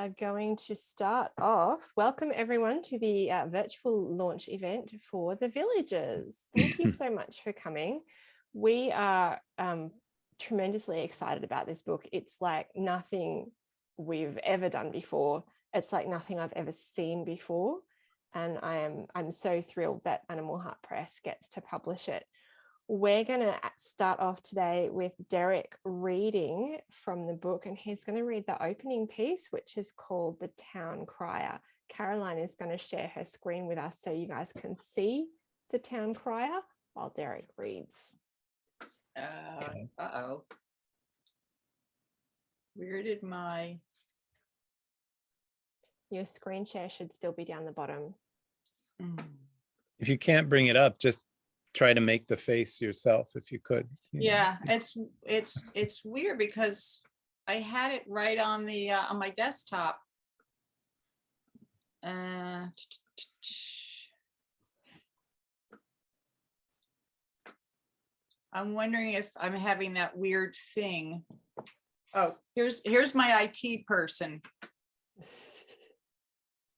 are going to start off. Welcome everyone to the virtual launch event for The Villagers. Thank you so much for coming. We are tremendously excited about this book. It's like nothing we've ever done before. It's like nothing I've ever seen before. And I'm so thrilled that Animal Heart Press gets to publish it. We're going to start off today with Derrick reading from the book, and he's going to read the opening piece, which is called The Town Crier. Caroline is going to share her screen with us so you guys can see the Town Crier while Derrick reads. Uh-oh. Where did my... Your screen share should still be down the bottom. If you can't bring it up, just try to make the face yourself if you could. Yeah, it's weird because I had it right on the on my desktop. I'm wondering if I'm having that weird thing. Oh, here's my IT person.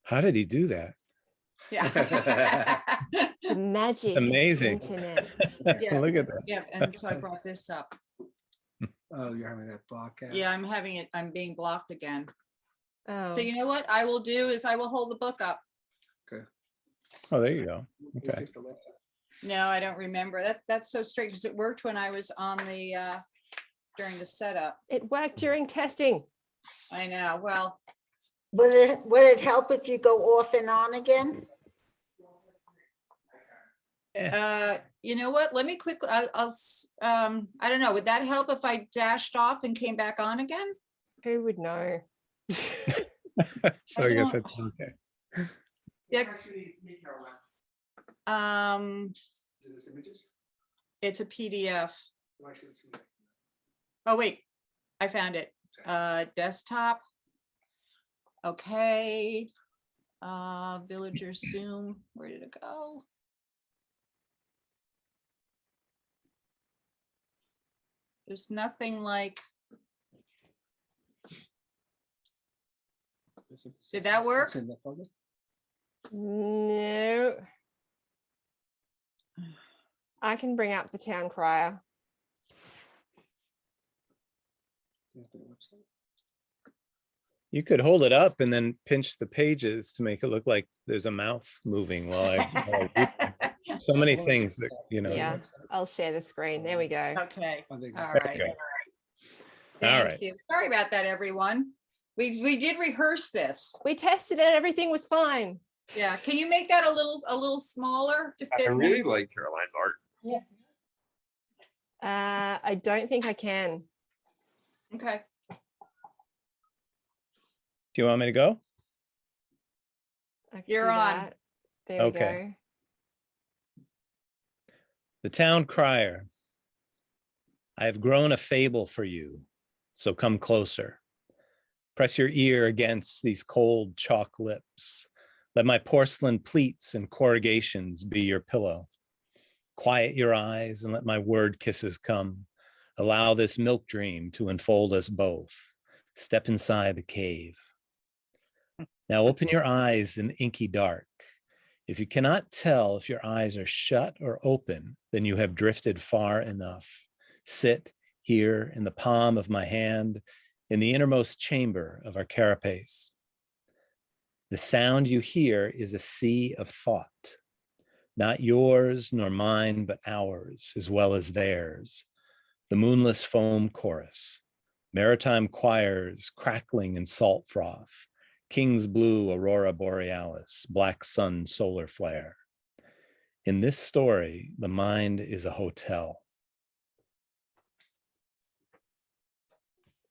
How did he do that? Yeah. The magic Amazing. internet. Yeah. Look at that. Yeah, and so I brought this up. Oh, you're having that block out. Yeah, I'm being blocked again. Oh. So you know what I will do is I will hold the book up. Okay. Oh, there you go. Okay. Fix the laptop. No, I don't remember. That's so strange because it worked when I was on the during the setup. It worked during testing. I know. Well, Would it help if you go off and on again? you know what? Let me quickly. I don't know. Would that help if I dashed off and came back on again? Who would know? So I guess that's okay. Yeah. Is this images? It's a PDF. No, actually, it's images. Oh wait, I found it. Desktop. Okay. Villager Zoom. Where did it go? There's nothing like. Did that work? It's in the folder. No. I can bring up the Town Crier. Do you have the website? You could hold it up and then pinch the pages to make it look like there's a mouth moving while I so many things that, you know. Yeah, I'll share the screen. There we go. Okay. I think All that- right. Okay. Thank right. you. Sorry about that, everyone. We did rehearse this. We tested it. Everything was fine. Yeah. Can you make that a little smaller to I fit? really like Caroline's art. I don't think I can. Okay. Do you want me to go? I can You're do on. that. There Okay. The Town Crier. I have grown a fable for you, so come closer. Press your ear against these cold chalk lips. Let my porcelain pleats and corrugations be your pillow. Quiet your eyes and let my word kisses come. Allow this milk dream to enfold us both. Step inside the cave. Now open your eyes in inky dark. If you cannot tell if your eyes are shut or open, then you have drifted far enough. Sit here in the palm of my hand, in the innermost chamber of our carapace. The sound you hear is a sea of thought, not yours nor mine, but ours, as well as theirs. The moonless foam chorus, maritime choirs crackling in salt froth, King's blue aurora borealis, black sun solar flare. In this story, the mind is a hotel.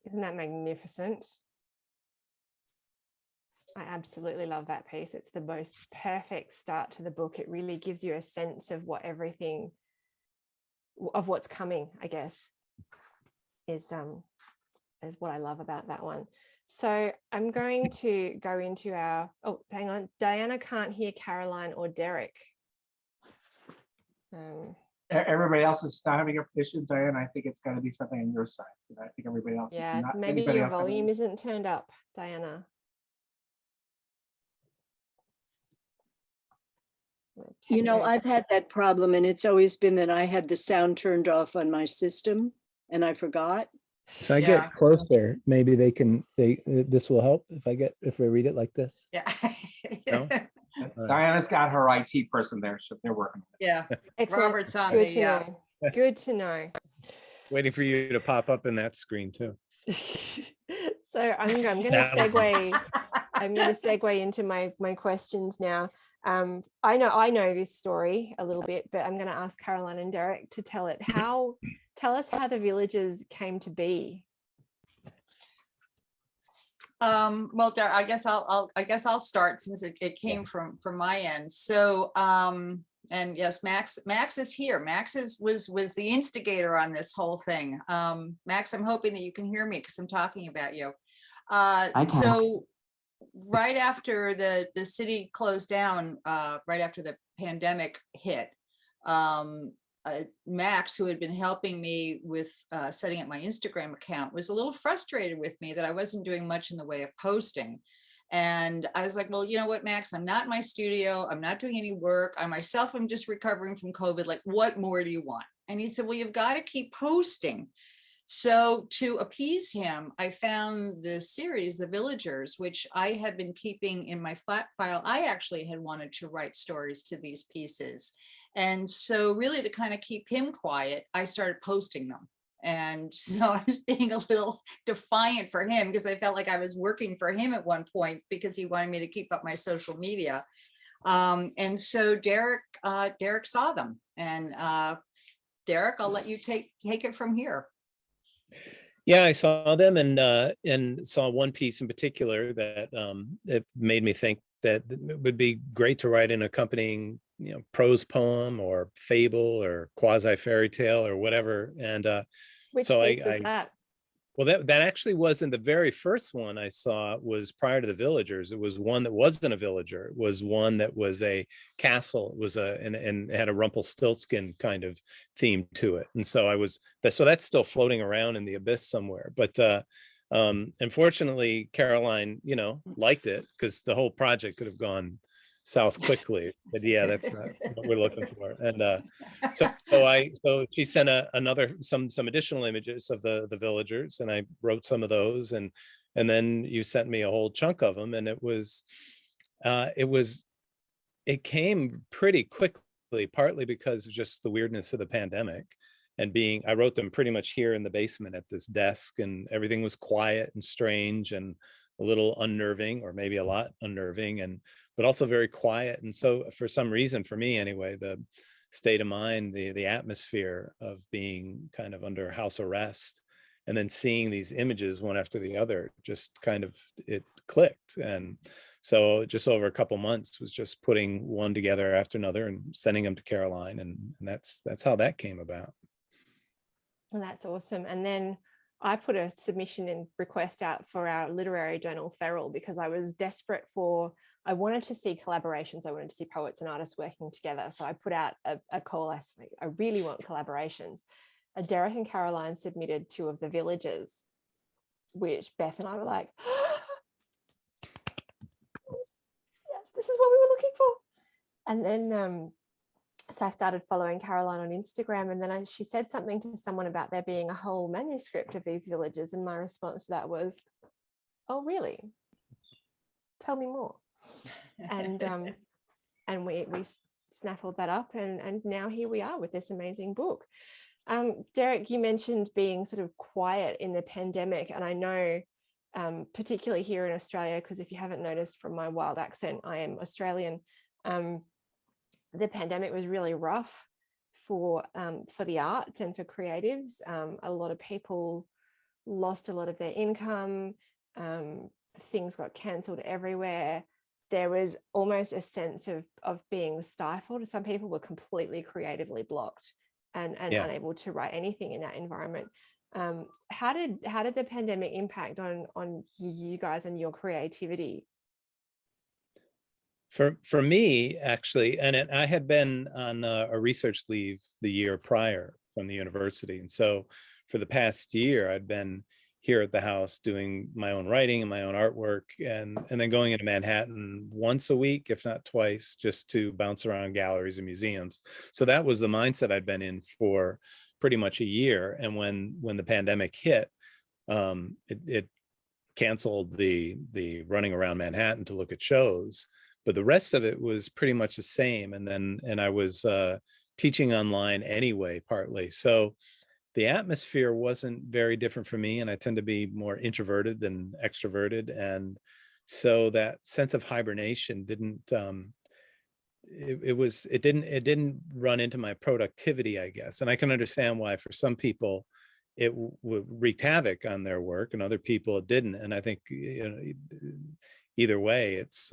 Isn't that magnificent? I absolutely love that piece. It's the most perfect start to the book. It really gives you a sense of what everything, of what's coming, I guess, is what I love about that one. So I'm going to go into our, oh, hang on. Diana can't hear Caroline or Derrick. Everybody else is not having a petition, Diane. I think it's got to be something on your side. I think everybody else. Yeah, is not, maybe anybody your else having- volume isn't turned up, Diana. You know, techno- I've had that problem, and it's always been that I had the sound turned off on my system and I forgot. If I Yeah. get closer, maybe this will help if I read it like this. Yeah. No? Right. Diana's got her IT person there, so they're working. Yeah. Excellent. Robert's on Good the, to know. Good to know. Waiting for you to pop up in that screen too. So I'm going to Now. segue. I'm going to segue into my questions now. I know this story a little bit, but I'm going to ask Caroline and Derrick to tell it. Tell us how the Villagers came to be. Well, Derrick, I guess I'll start since it came from my end. So, and yes, Max is here. Max was the instigator on this whole thing. Max, I'm hoping that you can hear me because I'm talking about you. I can. So right after the city closed down, right after the pandemic hit, Max, who had been helping me with setting up my Instagram account, was a little frustrated with me that I wasn't doing much in the way of posting. And I was like, well, you know what, Max, I'm not in my studio. I'm not doing any work. I myself am just recovering from COVID. Like, what more do you want? And he said, well, you've got to keep posting. So to appease him, I found the series, The Villagers, which I had been keeping in my flat file. I actually had wanted to write stories to these pieces. And so really to kind of keep him quiet, I started posting them. And so I was being a little defiant for him because I felt like I was working for him at one point because he wanted me to keep up my social media. And so Derrick saw them. And Derrick, I'll let you take it from here. Yeah, I saw them and saw one piece in particular that it made me think that it would be great to write an accompanying, prose poem or fable or quasi fairy tale or whatever. And Which so piece was that? Well, that actually wasn't the very first one I saw. Was prior to the Villagers. It was one that wasn't a villager. It was one that was a castle. It was and had a Rumpelstiltskin kind of theme to it. And so that's still floating around in the abyss somewhere. But unfortunately, Caroline, liked it because the whole project could have gone south quickly. But yeah, that's not what we're looking for. And so she sent some additional images of the Villagers, and I wrote some of those, and then you sent me a whole chunk of them, and it came pretty quickly, partly because of just the weirdness of the pandemic and I wrote them pretty much here in the basement at this desk, and everything was quiet and strange and a little unnerving, or maybe a lot unnerving, but also very quiet. And so for some reason, for me anyway, the state of mind, the atmosphere of being kind of under house arrest and then seeing these images one after the other, just kind of, it clicked. And so just over a couple months was just putting one together after another and sending them to Caroline. And that's how that came about. Well, that's awesome. And then I put a submission and request out for our literary journal Feral because I was desperate I wanted to see collaborations. I wanted to see poets and artists working together. So I put out a call. I said, I really want collaborations. Derrick and Caroline submitted 2 of the Villagers, which Beth and I were like, yes, this is what we were looking for. And then so I started following Caroline on Instagram, and then she said something to someone about there being a whole manuscript of these Villagers, and my response to that was, oh really, tell me more. And we snaffled that up, and now here we are with this amazing book. Derrick, you mentioned being sort of quiet in the pandemic, and I know particularly here in Australia, because if you haven't noticed from my wild accent, I am Australian. The pandemic was really rough for the arts and for creatives. A lot of people lost a lot of their income. Things got cancelled everywhere. There was almost a sense of being stifled. Some people were completely creatively blocked and unable to write anything in that environment. How did the pandemic impact on you guys and your creativity? For me, actually, I had been on a research leave the year prior from the university. And so for the past year, I'd been here at the house doing my own writing and my own artwork, and then going into Manhattan once a week, if not twice, just to bounce around galleries and museums. So that was the mindset I'd been in for pretty much a year. And when the pandemic hit, it canceled the running around Manhattan to look at shows, but the rest of it was pretty much the same. And I was teaching online anyway, partly. So the atmosphere wasn't very different for me, and I tend to be more introverted than extroverted. And so that sense of hibernation didn't it didn't run into my productivity, I guess. And I can understand why for some people it would wreak havoc on their work, and other people it didn't. And I think, either way, it's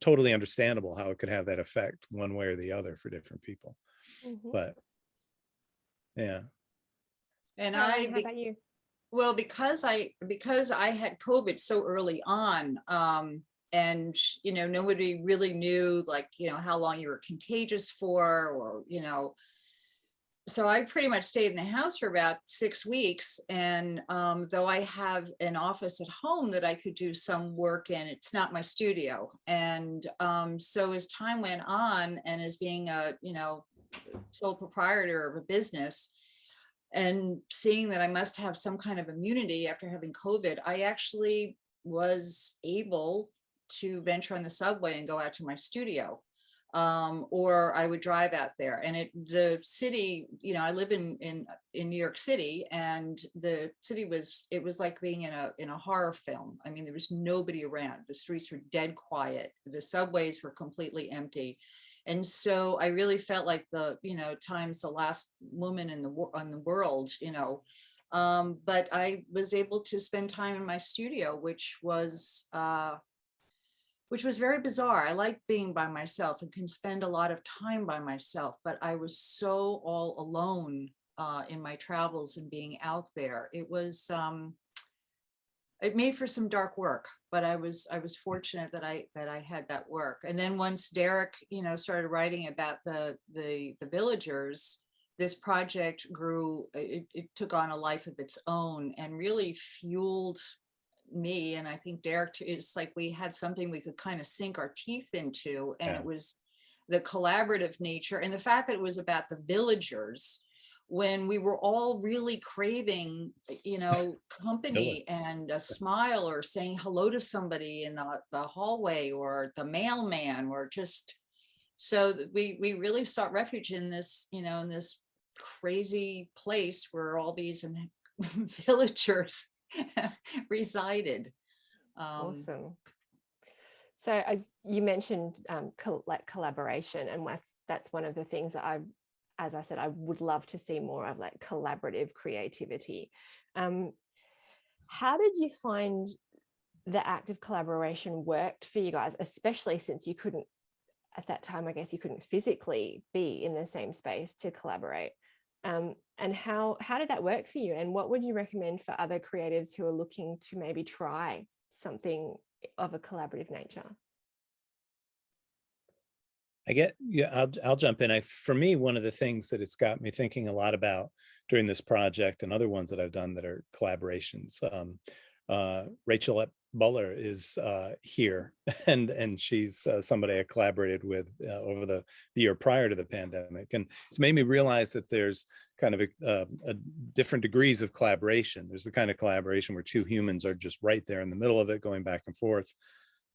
totally understandable how it could have that effect one way or the other for different people. Mhm. But yeah. And Caroline, how about you? well, because I had COVID so early on, and nobody really knew, like, how long you were contagious for, or so I pretty much stayed in the house for about 6 weeks. And though I have an office at home that I could do some work in, it's not my studio. And so as time went on, and as being a sole proprietor of a business, and seeing that I must have some kind of immunity after having COVID, I actually was able to venture on the subway and go out to my studio. Or I would drive out there. And the city, I live in New York City, and the city was like being in a horror film. I mean, there was nobody around. The streets were dead quiet. The subways were completely empty. And so I really felt like time's the last woman in the world, but I was able to spend time in my studio, which was very bizarre. I like being by myself and can spend a lot of time by myself, but I was so all alone in my travels and being out there. It made for some dark work, but I was fortunate that I had that work. And then once Derrick, started writing about the villagers, this project grew. It took on a life of its own and really fueled me. And I think Derrick, it's like we had something we could kind of sink our teeth into, and it was the collaborative nature and the fact that it was about the villagers, when we were all really craving, company and a smile, or saying hello to somebody in the hallway, or the mailman, or just, so we really sought refuge in this, in this crazy place where all these villagers resided. Awesome. So you mentioned collaboration, and that's one of the things that as I said, I would love to see more of, like, collaborative creativity. How did you find the act of collaboration worked for you guys, especially since you couldn't, at that time, I guess you couldn't physically be in the same space to collaborate? And how did that work for you? And what would you recommend for other creatives who are looking to maybe try something of a collaborative nature? I'll jump in. For me, one of the things that it's got me thinking a lot about during this project, and other ones that I've done that are collaborations. Rachel Butler is here, and she's somebody I collaborated with over the year prior to the pandemic, and it's made me realize that there's kind of a different degrees of collaboration. There's the kind of collaboration where two humans are just right there in the middle of it, going back and forth.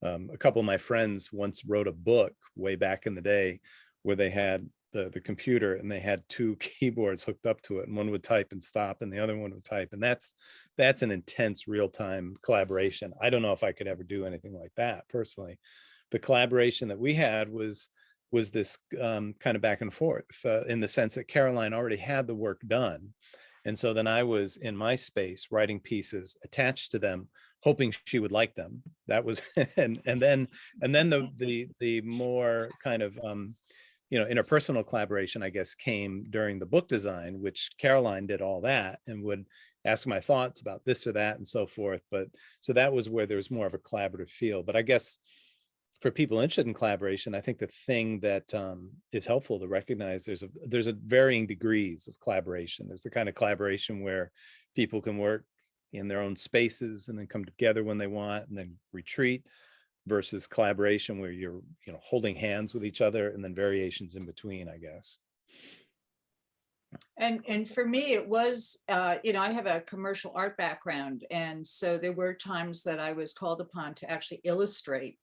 A couple of my friends once wrote a book way back in the day where they had the computer and they had two keyboards hooked up to it, and one would type and stop and the other one would type. And that's an intense real-time collaboration. I don't know if I could ever do anything like that personally. The collaboration that we had was this kind of back and forth in the sense that Caroline already had the work done. And so then I was in my space writing pieces attached to them, hoping she would like them. That was, and then the more kind of, interpersonal collaboration, I guess, came during the book design, which Caroline did all that and would ask my thoughts about this or that and so forth. But so that was where there was more of a collaborative feel. But I guess for people interested in collaboration, I think the thing that is helpful to recognize, there's a varying degrees of collaboration. There's the kind of collaboration where people can work, in their own spaces and then come together when they want and then retreat, versus collaboration where you're, holding hands with each other, and then variations in between, I guess. And for me, it was, I have a commercial art background. And so there were times that I was called upon to actually illustrate,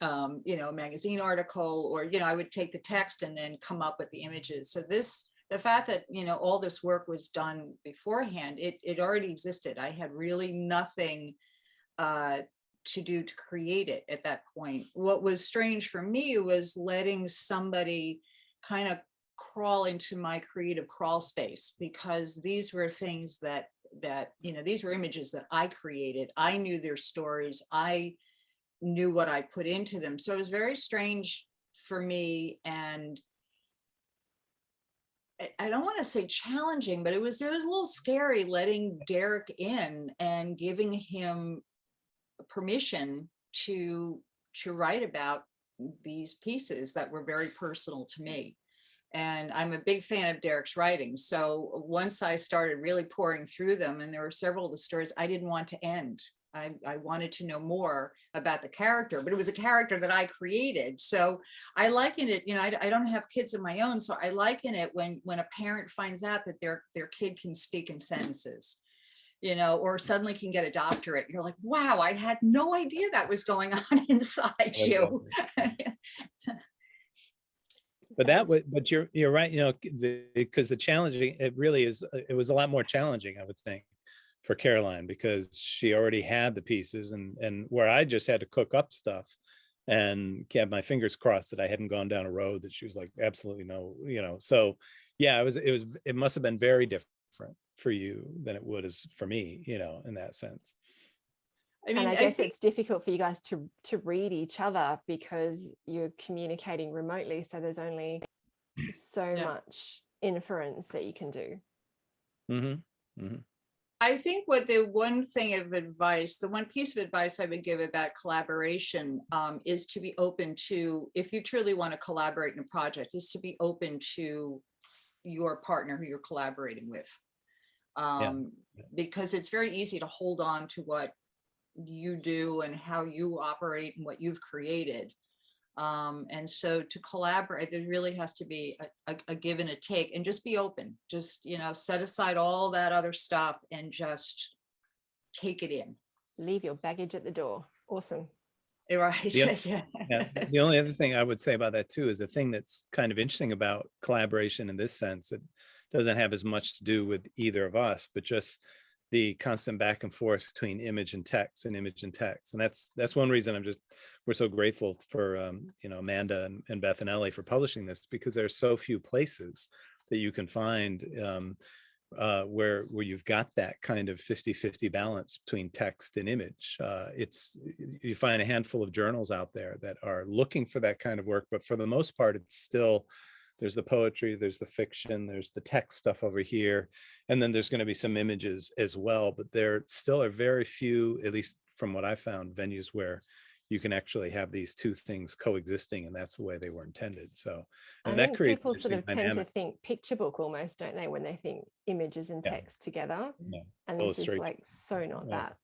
a magazine article, or, I would take the text and then come up with the images. So the fact that, all this work was done beforehand, it already existed. I had really nothing to do to create it at that point. What was strange for me was letting somebody kind of crawl into my creative crawl space, because these were things that these were images that I created. I knew their stories. I knew what I put into them. So it was very strange for me, and I don't want to say challenging, but it was a little scary letting Derrick in and giving him permission to write about these pieces that were very personal to me. And I'm a big fan of Derrick's writing. So once I started really pouring through them, and there were several of the stories I didn't want to end. I wanted to know more about the character, but it was a character that I created. So I liken it, I don't have kids of my own. So I liken it when a parent finds out that their kid can speak in sentences, or suddenly can get a doctorate. You're like, wow, I had no idea that was going on inside you. But you're right, because the challenging, it really is, it was a lot more challenging, I would think, for Caroline, because she already had the pieces, and where I just had to cook up stuff and kept my fingers crossed that I hadn't gone down a road that she was like, absolutely no, so yeah, it must have been very different for you than it would as for me, in that sense. I mean, and I guess it's difficult for you guys to read each other because you're communicating remotely. So there's only so much inference that you can do. Mm-hmm. Mm-hmm. I think the one piece of advice I would give about collaboration is to be open to, if you truly want to collaborate in a project, is to be open to your partner who you're collaborating with. Because it's very easy to hold on to what you do and how you operate and what you've created, and so to collaborate, there really has to be a give and a take, and just be open. Just set aside all that other stuff and just take it in. Leave your baggage at the door. Awesome. Right. The only other thing I would say about that too is the thing that's kind of interesting about collaboration in this sense, it doesn't have as much to do with either of us, but just the constant back and forth between image and text and image and text. And that's one reason we're so grateful for Amanda and Beth and Ellie for publishing this, because there's so few places that you can find where you've got that kind of 50-50 balance between text and image. You find a handful of journals out there that are looking for that kind of work, but for the most part, it's still, there's the poetry, there's the fiction, there's the text stuff over here, and then there's going to be some images as well. But there still are very few, at least from what I found, venues where you can actually have these two things coexisting, and that's the way they were intended. So, and I think people sort of tend to think picture book almost, don't they, when they think images and text together? And this is like so not that.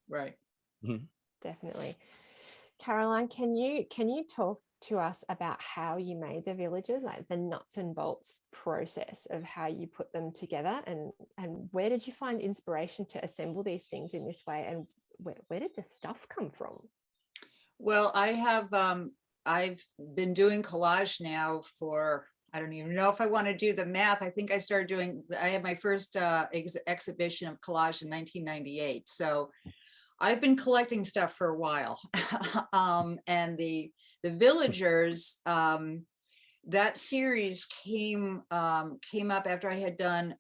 Right. Mm-hmm. Definitely. Caroline, can you talk to us about how you made the villages, like the nuts and bolts process of how you put them together, and where did you find inspiration to assemble these things in this way, and where did the stuff come from? Well, I've been doing collage now for, I don't even know if I want to do the math. I think I had my first exhibition of collage in 1998. So I've been collecting stuff for a while. And the Villagers, that series came up after I had done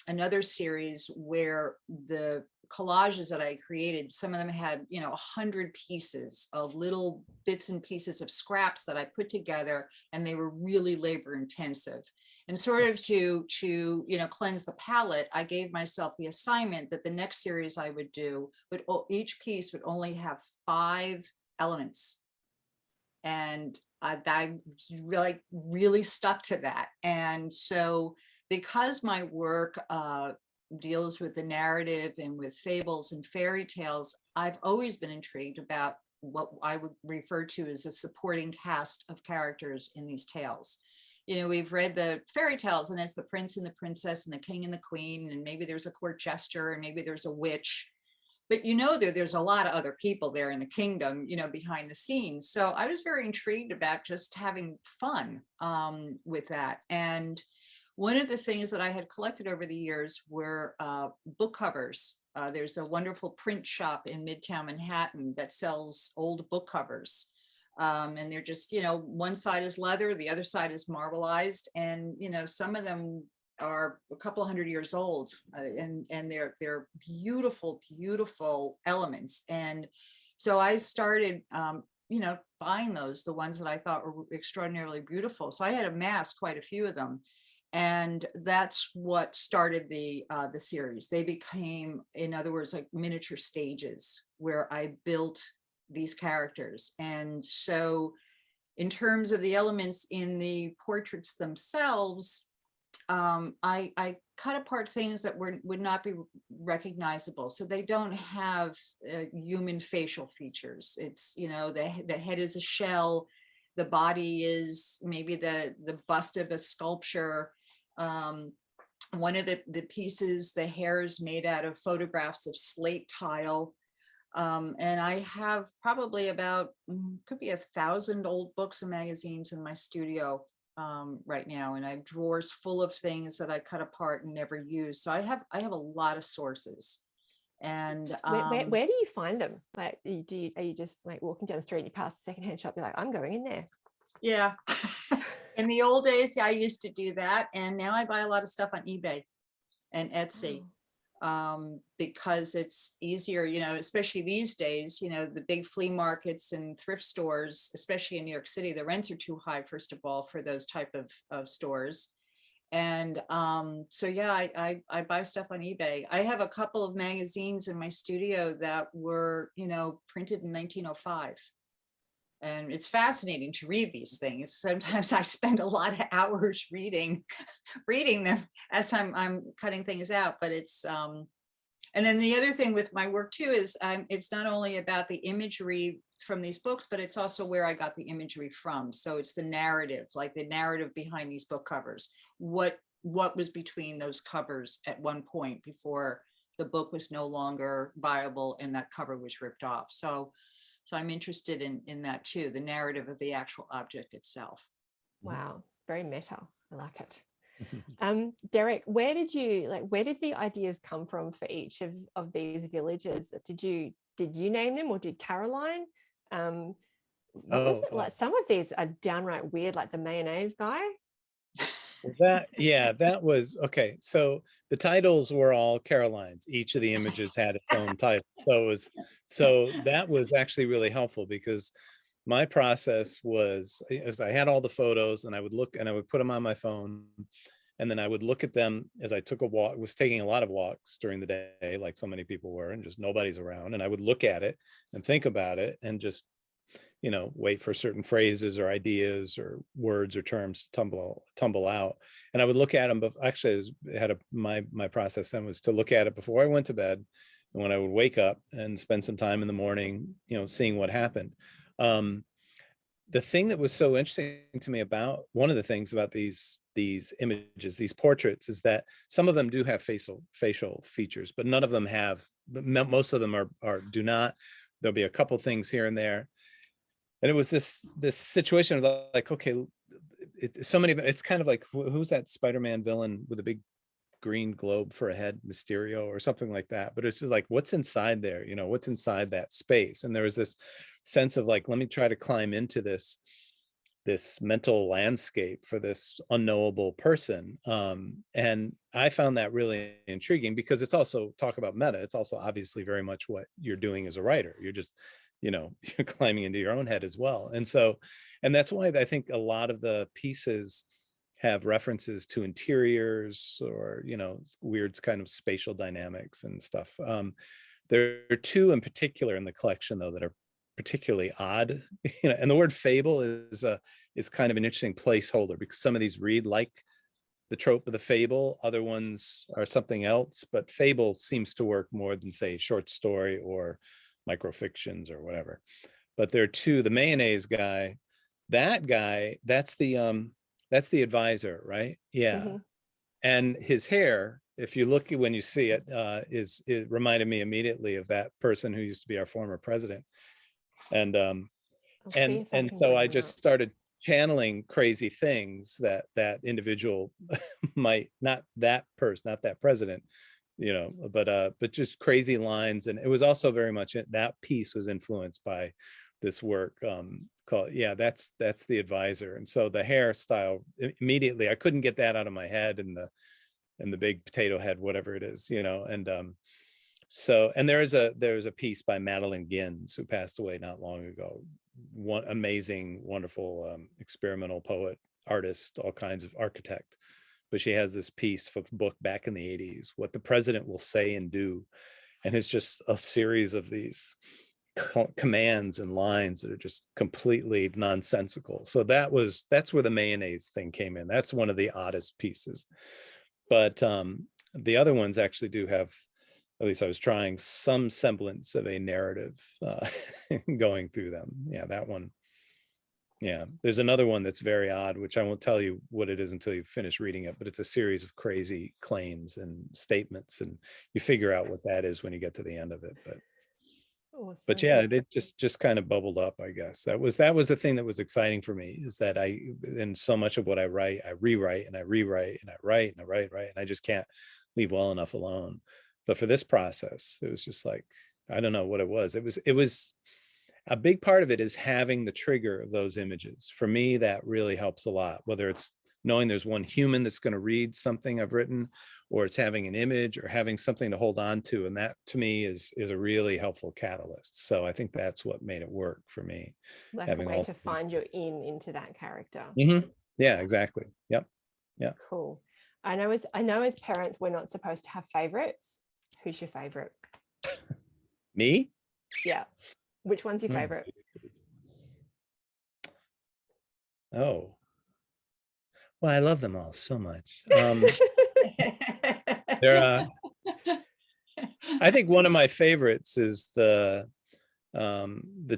another series where the collages that I created, some of them had 100 pieces of little bits and pieces of scraps that I put together, and they were really labor intensive. And sort of to cleanse the palette, I gave myself the assignment that the next series I would do each piece would only have 5 elements, and I really stuck to that. And so because my work deals with the narrative and with fables and fairy tales, I've always been intrigued about what I would refer to as a supporting cast of characters in these tales. We've read the fairy tales and it's the prince and the princess and the king and the queen, and maybe there's a court jester and maybe there's a witch, but there's a lot of other people there in the kingdom, behind the scenes. So I was very intrigued about just having fun with that. And one of the things that I had collected over the years were book covers. There's a wonderful print shop in Midtown Manhattan that sells old book covers. And they're just, one side is leather, the other side is marbleized. And, some of them are a couple hundred years old, and they're beautiful, beautiful elements. And so I started, buying those, the ones that I thought were extraordinarily beautiful. So I had amassed quite a few of them. And that's what started the series. They became, in other words, like miniature stages where I built these characters. And so in terms of the elements in the portraits themselves, I cut apart things that would not be recognizable. So they don't have human facial features. It's, the head is a shell, the body is maybe the bust of a sculpture. One of the pieces, the hair is made out of photographs of slate tile. And I have probably about, could be 1,000 old books and magazines in my studio right now. And I have drawers full of things that I cut apart and never use. So I have a lot of sources. And where do you find them? Like, are you just like walking down the street and you pass a secondhand shop, you're like, I'm going in there? Yeah. In the old days, I used to do that. And now I buy a lot of stuff on eBay and Etsy. Because it's easier, especially these days, the big flea markets and thrift stores, especially in New York City, the rents are too high, first of all, for those type of stores. And so, yeah, I buy stuff on eBay. I have a couple of magazines in my studio that were, printed in 1905. And it's fascinating to read these things. Sometimes I spend a lot of hours reading them as I'm cutting things out. But it's and then the other thing with my work too is it's not only about the imagery from these books, but it's also where I got the imagery from. So it's the narrative, like the narrative behind these book covers. What was between those covers at one point before the book was no longer viable and that cover was ripped off. So I'm interested in that too, the narrative of the actual object itself. Wow, very meta. I like it. Derrick, where did the ideas come from for each of these villages? Did you name them, or did Caroline? What was it like? Some of these are downright weird, like the mayonnaise guy. That was okay. So the titles were all Caroline's. Each of the images had its own title. So that was actually really helpful, because my process was I had all the photos and I would look and I would put them on my phone, and then I would look at them as I took a walk. Was taking a lot of walks during the day, like so many people were, and just nobody's around. And I would look at it and think about it and just, wait for certain phrases or ideas or words or terms to tumble out. And I would look at them, but actually my process then was to look at it before I went to bed, and when I would wake up and spend some time in the morning, seeing what happened. The thing that was so interesting to me about one of the things about these images, these portraits, is that some of them do have facial features, but none of them have. Most of them do not. There'll be a couple things here and there. And it was this situation of like, okay, it's kind of like, who's that Spider-Man villain with a big green globe for a head, Mysterio or something like that. But it's just like, what's inside there? What's inside that space? And there was this sense of like, let me try to climb into this mental landscape for this unknowable person. And I found that really intriguing, because it's also, talk about meta, it's also obviously very much what you're doing as a writer. You're just, you're climbing into your own head as well. And that's why I think a lot of the pieces have references to interiors or, weird kind of spatial dynamics and stuff. There are two in particular in the collection, though, that are particularly odd, and the word fable is kind of an interesting placeholder, because some of these read like the trope of the fable. Other ones are something else, but fable seems to work more than, say, short story or microfictions or whatever. But there are two. The mayonnaise guy, that's the advisor, right? Yeah. Mm-hmm. And his hair, if you look when you see it, it reminded me immediately of that person who used to be our former president. And so I just started channeling crazy things that individual might, not that person, not that president, but just crazy lines. And it was also very much, that piece was influenced by this work called, that's the advisor. And so the hairstyle, immediately I couldn't get that out of my head, and the big potato head, whatever it is, and so, and there's a piece by Madeline Gins, who passed away not long ago. One amazing, wonderful experimental poet, artist, all kinds of architect. But she has this piece of book back in the 80s, What the President Will Say and Do. And it's just a series of these commands and lines that are just completely nonsensical. So that's where the mayonnaise thing came in. That's one of the oddest pieces. But the other ones actually do have, at least I was trying, some semblance of a narrative going through them. Yeah, that one. Yeah, there's another one that's very odd, which I won't tell you what it is until you finish reading it, but it's a series of crazy claims and statements, and you figure out what that is when you get to the end of it. Awesome. But yeah, it just kind of bubbled up, I guess. That was the thing that was exciting for me, is that in so much of what I write, I rewrite and I rewrite and I write and I write, and I just can't leave well enough alone. But for this process, it was just like, I don't know what it was. It was a big part of it is having the trigger of those images. For me, that really helps a lot, whether it's knowing there's one human that's going to read something I've written, or it's having an image or having something to hold on to. And that, to me, is a really helpful catalyst. So I think that's what made it work for me. Like a way to find your into that character. Mm-hmm. Yeah, exactly. Yep. Yeah. Cool. I know as parents, we're not supposed to have favorites. Who's your favorite? Me? Yeah. Which one's your favorite? Oh. Well, I love them all so much. I think one of my favorites is the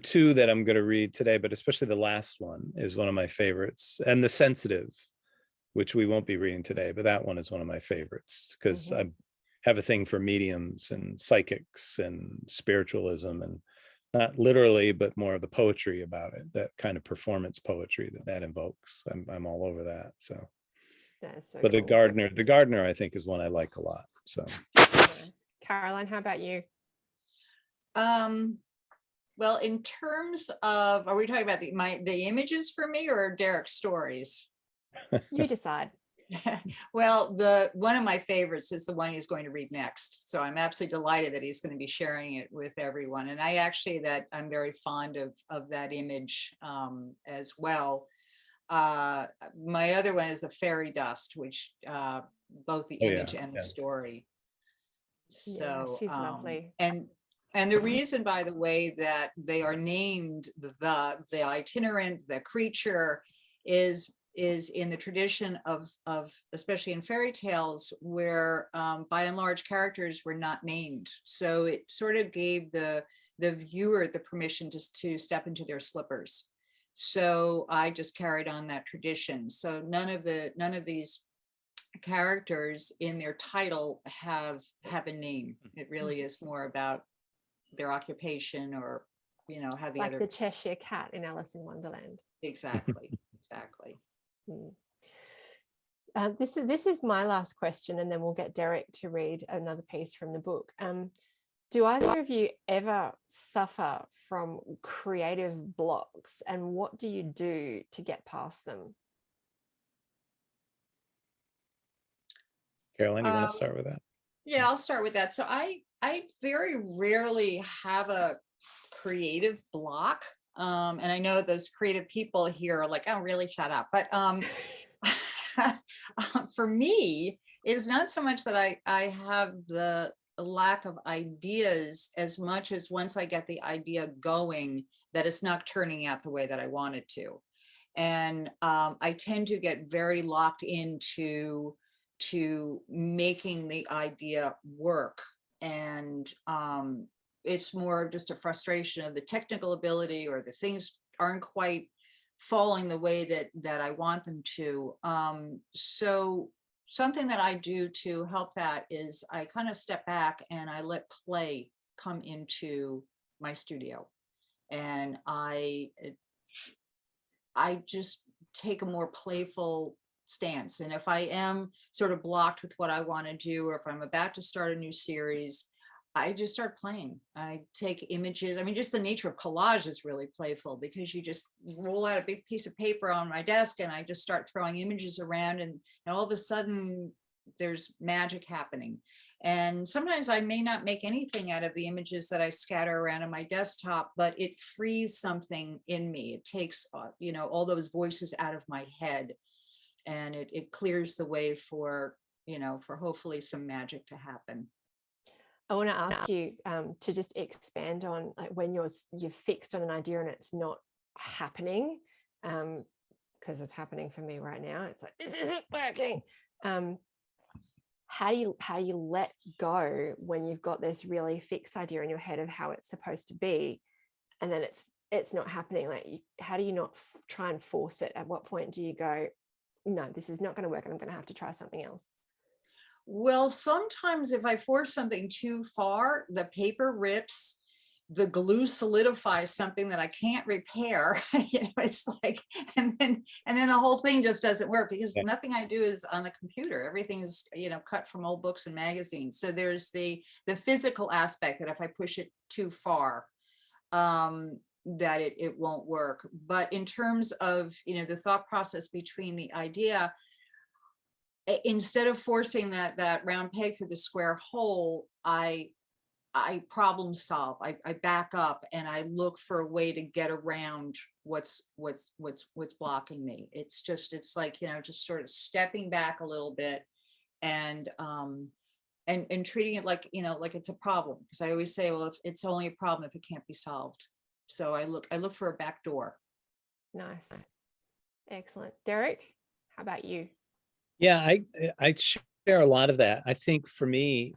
two that I'm going to read today, but especially the last one is one of my favorites, and The Sensitive, which we won't be reading today, but that one is one of my favorites, because I have a thing for mediums and psychics and spiritualism, and not literally, but more of the poetry about it, that kind of performance poetry that invokes. I'm all over that. So, that's so but cool. The Gardener, I think, is one I like a lot. So, Caroline, how about you? Well, in terms of, are we talking about the images for me or Derrick's stories? You decide. Well, one of my favorites is the one he's going to read next. So I'm absolutely delighted that he's going to be sharing it with everyone. And I'm very fond of that image as well. My other one is the fairy dust, which both the image and the story. So she's lovely. And the reason, by the way, that they are named the itinerant, the creature, is in the tradition of especially in fairy tales, where by and large characters were not named. So it sort of gave the viewer the permission just to step into their slippers. So I just carried on that tradition. So none of these characters in their title have a name. It really is more about their occupation, or how the like the Cheshire Cat in Alice in Wonderland. Exactly. This is my last question, and then we'll get Derrick to read another piece from the book. Do either of you ever suffer from creative blocks, and what do you do to get past them? Caroline, you want to start with that? Yeah, I'll start with that. So I very rarely have a creative block. And I know those creative people here are like, oh, really, shut up. But for me, it's not so much that I have the lack of ideas, as much as once I get the idea going, that it's not turning out the way that I want it to. And I tend to get very locked into to making the idea work. And it's more just a frustration of the technical ability, or the things aren't quite falling the way that I want them to. So something that I do to help that is I kind of step back and I let play come into my studio. And I just take a more playful stance. And if I am sort of blocked with what I want to do, or if I'm about to start a new series, I just start playing. I take images. I mean, just the nature of collage is really playful, because you just roll out a big piece of paper on my desk and I just start throwing images around, and all of a sudden there's magic happening. And sometimes I may not make anything out of the images that I scatter around on my desktop, but it frees something in me. It takes, all those voices out of my head, and it clears the way for hopefully some magic to happen. I want to ask you to just expand on, like, when you're fixed on an idea and it's not happening, because it's happening for me right now. It's like, this isn't working. How do you let go when you've got this really fixed idea in your head of how it's supposed to be, and then it's not happening? Like, how do you not try and force it? At what point do you go, no, this is not going to work and I'm going to have to try something else? Well, sometimes if I force something too far, the paper rips, the glue solidifies something that I can't repair. It's like, and then the whole thing just doesn't work, because nothing I do is on the computer. Everything is, cut from old books and magazines. So there's the physical aspect that if I push it too far, that it won't work. But in terms of, the thought process between the idea, instead of forcing that round peg through the square hole, I problem solve. I back up and I look for a way to get around what's blocking me. It's like, just sort of stepping back a little bit and treating it like, like it's a problem. Because I always say, well, if it's only a problem if it can't be solved. So I look for a back door. Nice. Excellent. Derrick, how about you? Yeah, I share a lot of that. I think for me,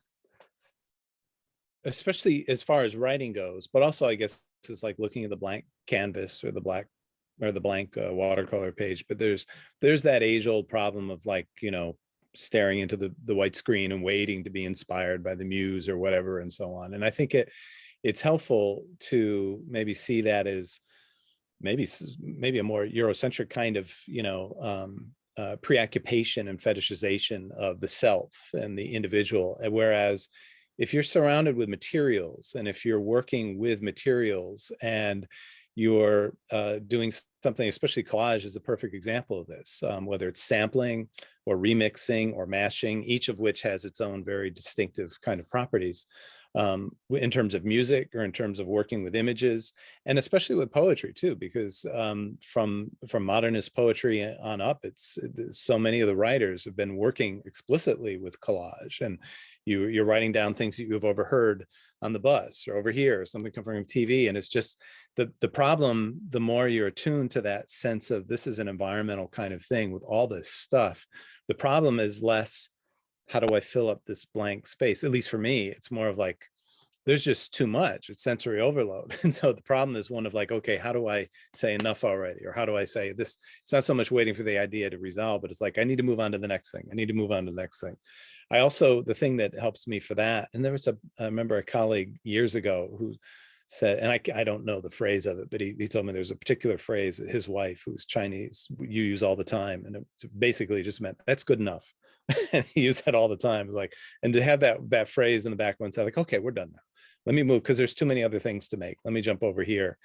especially as far as writing goes, but also I guess it's like looking at the blank canvas or the blank watercolor page. But there's that age-old problem of, like, staring into the white screen and waiting to be inspired by the muse or whatever, and so on. And I think it's helpful to maybe see that as maybe a more Eurocentric kind of preoccupation and fetishization of the self and the individual. Whereas if you're surrounded with materials, and if you're working with materials and you're doing something, especially collage is a perfect example of this, whether it's sampling or remixing or mashing, each of which has its own very distinctive kind of properties. In terms of music, or in terms of working with images, and especially with poetry too, because from modernist poetry on up, it's so many of the writers have been working explicitly with collage, and you're writing down things that you've overheard on the bus or over here, or something coming from TV. And it's just the problem, the more you're attuned to that sense of this is an environmental kind of thing with all this stuff, the problem is less, how do I fill up this blank space? At least for me, it's more of like, there's just too much. It's sensory overload. And so the problem is one of like, okay, how do I say enough already? Or how do I say this? It's not so much waiting for the idea to resolve, but it's like, I need to move on to the next thing. I need to move on to the next thing. I also, the thing that helps me for that, and there was I remember a colleague years ago who said, and I don't know the phrase of it, but he told me there's a particular phrase that his wife, who's Chinese, you use all the time. And it basically just meant, that's good enough. And he used that all the time. It's like, and to have that phrase in the back of one's head, like, okay, we're done now. Let me move, because there's too many other things to make. Let me jump over here.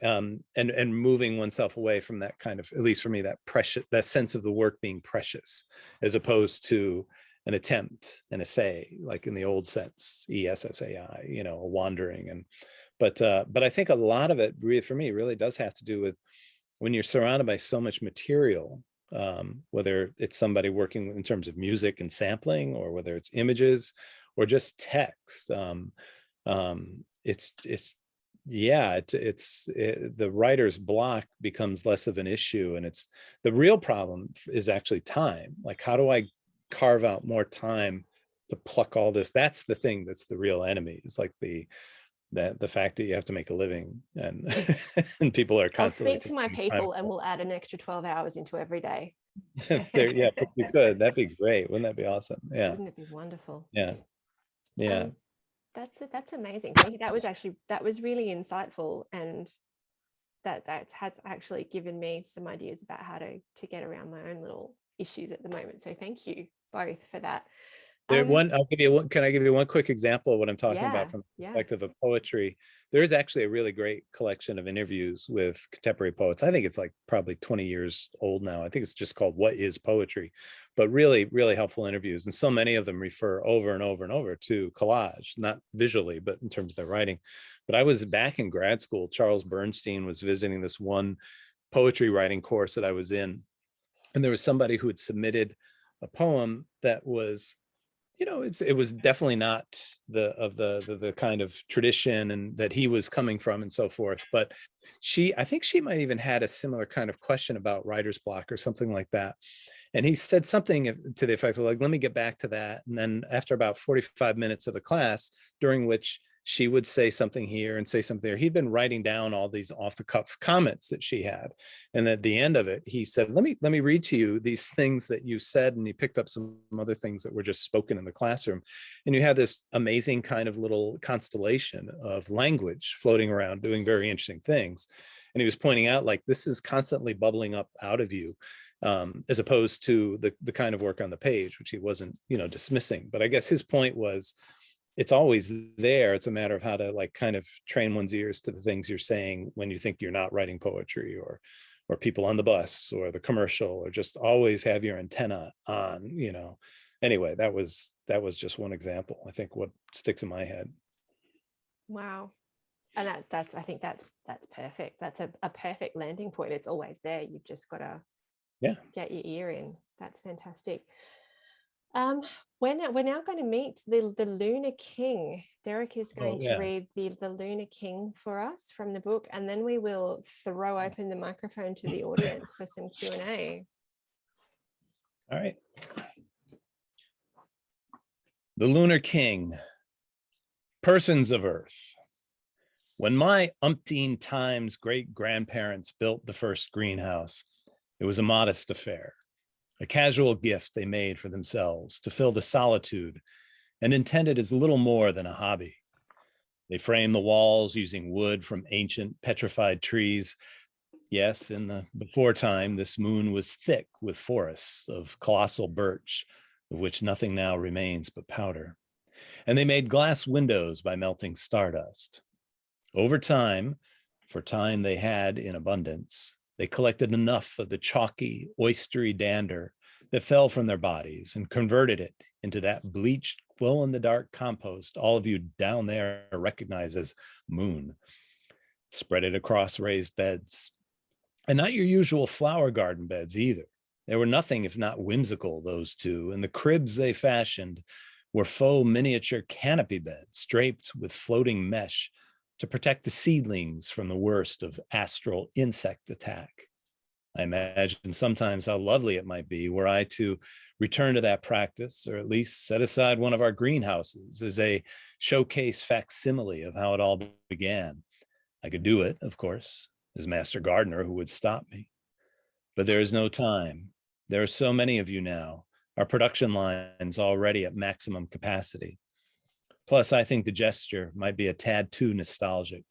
And moving oneself away from that kind of, at least for me, that precious, that sense of the work being precious, as opposed to an attempt, an essay, like in the old sense, ESSAI, a wandering. But I think a lot of it really, for me, really does have to do with when you're surrounded by so much material, whether it's somebody working in terms of music and sampling, or whether it's images or just text. The writer's block becomes less of an issue, and it's the real problem is actually time. Like, how do I carve out more time to pluck all this. That's the thing that's the real enemy. It's like the fact that you have to make a living, and and people are I'll constantly speak to my people and we'll add an extra 12 hours into every day. there. Yeah, if we could, that'd be great. Wouldn't that be awesome? Yeah. Wouldn't it be wonderful? Yeah. Yeah. That's amazing. Thank you. That was really insightful, and that has actually given me some ideas about how to get around my own little issues at the moment. So thank you both for that. I'll give you one. Can I give you one quick example of what I'm talking about from the Yeah. perspective of poetry? There's actually a really great collection of interviews with contemporary poets. I think it's like probably 20 years old now. I think it's just called What is Poetry? But really, really helpful interviews. And so many of them refer over and over and over to collage, not visually, but in terms of their writing. But I was back in grad school. Charles Bernstein was visiting this one poetry writing course that I was in. And there was somebody who had submitted a poem that was, it was definitely not the kind of tradition and that he was coming from and so forth. But I think she might even had a similar kind of question about writer's block or something like that. And he said something to the effect of like, let me get back to that. And then after about 45 minutes of the class, during which she would say something here and say something there, he'd been writing down all these off the cuff comments that she had. And at the end of it, he said, let me read to you these things that you said. And he picked up some other things that were just spoken in the classroom. And you had this amazing kind of little constellation of language floating around doing very interesting things. And he was pointing out like, this is constantly bubbling up out of you, as opposed to the kind of work on the page, which he wasn't, dismissing. But I guess his point was, it's always there. It's a matter of how to like kind of train one's ears to the things you're saying when you think you're not writing poetry, or people on the bus or the commercial, or just always have your antenna on, Anyway, that was just one example. I think what sticks in my head. Wow. And I think that's perfect. That's a perfect landing point. It's always there. You've just got to get your ear in. That's fantastic. We're now going to meet the Lunar King. Derrick is going to read the Lunar King for us from the book, and then we will throw open the microphone to the audience for some Q&A. All right. The Lunar King. Persons of Earth. When my umpteen times great-grandparents built the first greenhouse, it was a modest affair. A casual gift they made for themselves to fill the solitude, and intended as little more than a hobby. They framed the walls using wood from ancient petrified trees. Yes, in the before time, this moon was thick with forests of colossal birch, of which nothing now remains but powder. And they made glass windows by melting stardust. Over time, for time they had in abundance, they collected enough of the chalky, oystery dander that fell from their bodies and converted it into that bleached, glow-in-the-dark compost all of you down there recognize as moon. Spread it across raised beds. And not your usual flower garden beds either. They were nothing if not whimsical, those two, and the cribs they fashioned were faux miniature canopy beds draped with floating mesh to protect the seedlings from the worst of astral insect attack. I imagine sometimes how lovely it might be were I to return to that practice, or at least set aside one of our greenhouses as a showcase facsimile of how it all began. I could do it, of course, as master gardener who would stop me. But there is no time. There are so many of you now, our production lines already at maximum capacity. Plus, I think the gesture might be a tad too nostalgic.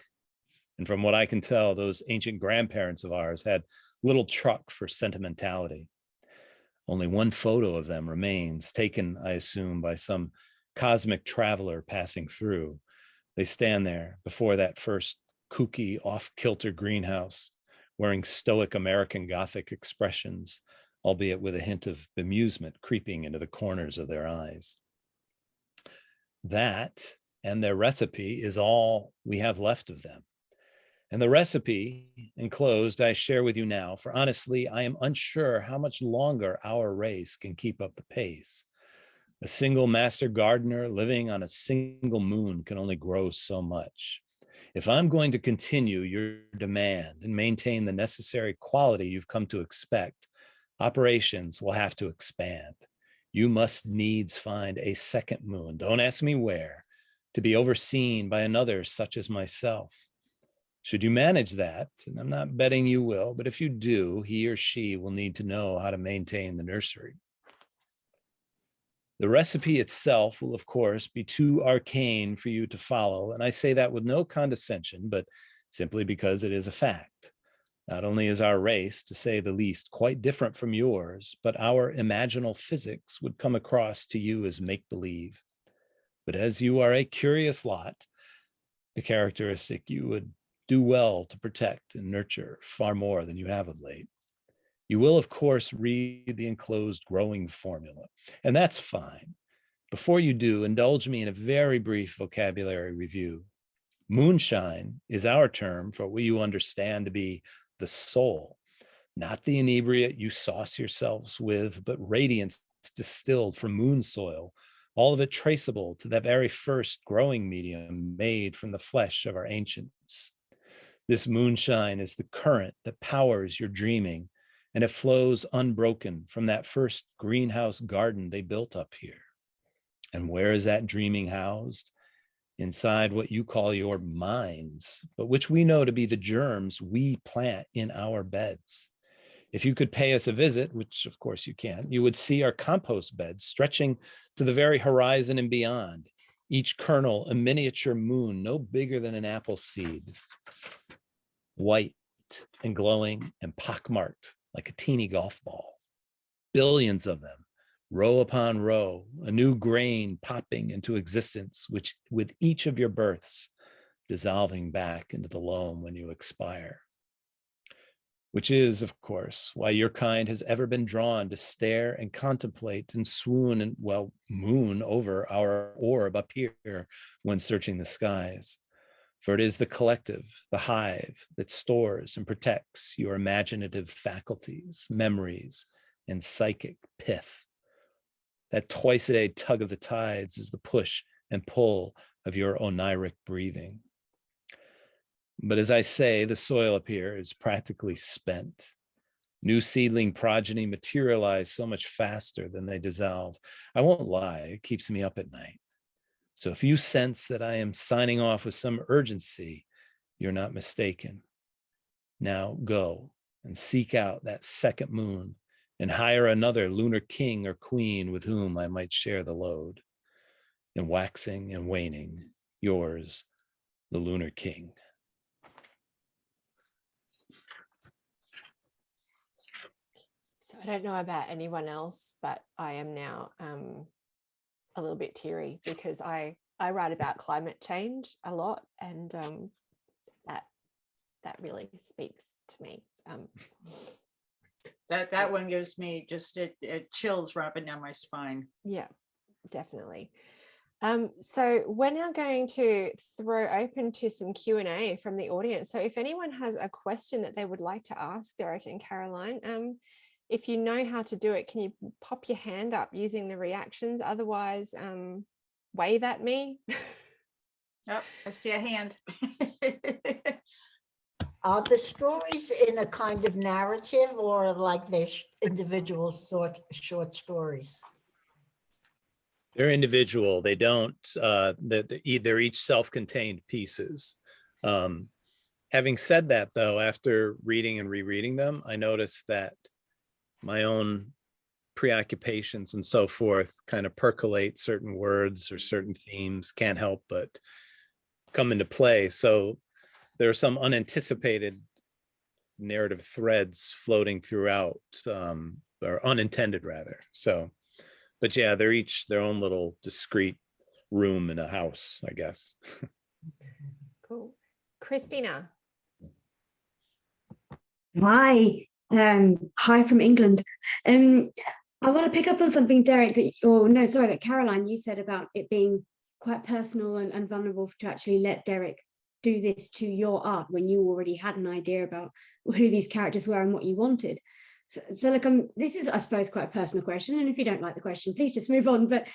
And from what I can tell, those ancient grandparents of ours had little truck for sentimentality. Only one photo of them remains, taken, I assume, by some cosmic traveler passing through. They stand there before that first kooky, off-kilter greenhouse, wearing stoic American Gothic expressions, albeit with a hint of bemusement creeping into the corners of their eyes. That and their recipe is all we have left of them. And the recipe enclosed I share with you now, for honestly, I am unsure how much longer our race can keep up the pace. A single master gardener living on a single moon can only grow so much. If I'm going to continue your demand and maintain the necessary quality you've come to expect, operations will have to expand. You must needs find a second moon, don't ask me where, to be overseen by another such as myself. Should you manage that, and I'm not betting you will, but if you do, he or she will need to know how to maintain the nursery. The recipe itself will, of course, be too arcane for you to follow, and I say that with no condescension, but simply because it is a fact. Not only is our race, to say the least, quite different from yours, but our imaginal physics would come across to you as make-believe. But as you are a curious lot, a characteristic you would do well to protect and nurture far more than you have of late. You will, of course, read the enclosed growing formula, and that's fine. Before you do, indulge me in a very brief vocabulary review. Moonshine is our term for what you understand to be the soul, not the inebriate you sauce yourselves with, but radiance distilled from moon soil, all of it traceable to that very first growing medium made from the flesh of our ancients. This moonshine is the current that powers your dreaming, and it flows unbroken from that first greenhouse garden they built up here. And where is that dreaming housed? Inside what you call your minds, but which we know to be the germs we plant in our beds. If you could pay us a visit, which of course you can, you would see our compost beds stretching to the very horizon and beyond, each kernel a miniature moon no bigger than an apple seed, white and glowing and pockmarked like a teeny golf ball. Billions of them, row upon row, a new grain popping into existence, which with each of your births, dissolving back into the loam when you expire. Which is, of course, why your kind has ever been drawn to stare and contemplate and swoon and, well, moon over our orb up here when searching the skies. For it is the collective, the hive, that stores and protects your imaginative faculties, memories, and psychic pith. That twice-a-day tug of the tides is the push and pull of your oniric breathing. But as I say, the soil up here is practically spent. New seedling progeny materialize so much faster than they dissolve. I won't lie, it keeps me up at night. So if you sense that I am signing off with some urgency, you're not mistaken. Now go and seek out that second moon and hire another lunar king or queen with whom I might share the load. In waxing and waning, yours, the Lunar King. So I don't know about anyone else, but I am now a little bit teary because I write about climate change a lot, and that really speaks to me. That one gives me just it chills right up and down my spine. Yeah, definitely. So we're now going to throw open to some Q&A from the audience. So if anyone has a question that they would like to ask Derrick and Caroline, if you know how to do it, can you pop your hand up using the reactions? Otherwise, wave at me. Oh, I see a hand. Are the stories in a kind of narrative, or like they're individual short stories? They're individual. They don't, they're each self-contained pieces. Having said that, though, after reading and rereading them, I noticed that my own preoccupations and so forth kind of percolate certain words or certain themes, can't help but come into play. So there are some unanticipated narrative threads floating throughout, or unintended rather. So, but yeah, they're each their own little discrete room in a house, I guess. Cool. Christina. Hi. Hi from England. I want to pick up on something, Derrick, that Caroline, you said about it being quite personal and vulnerable to actually let Derrick do this to your art when you already had an idea about who these characters were and what you wanted. So like, this is, I suppose, quite a personal question, and if you don't like the question, please just move on. But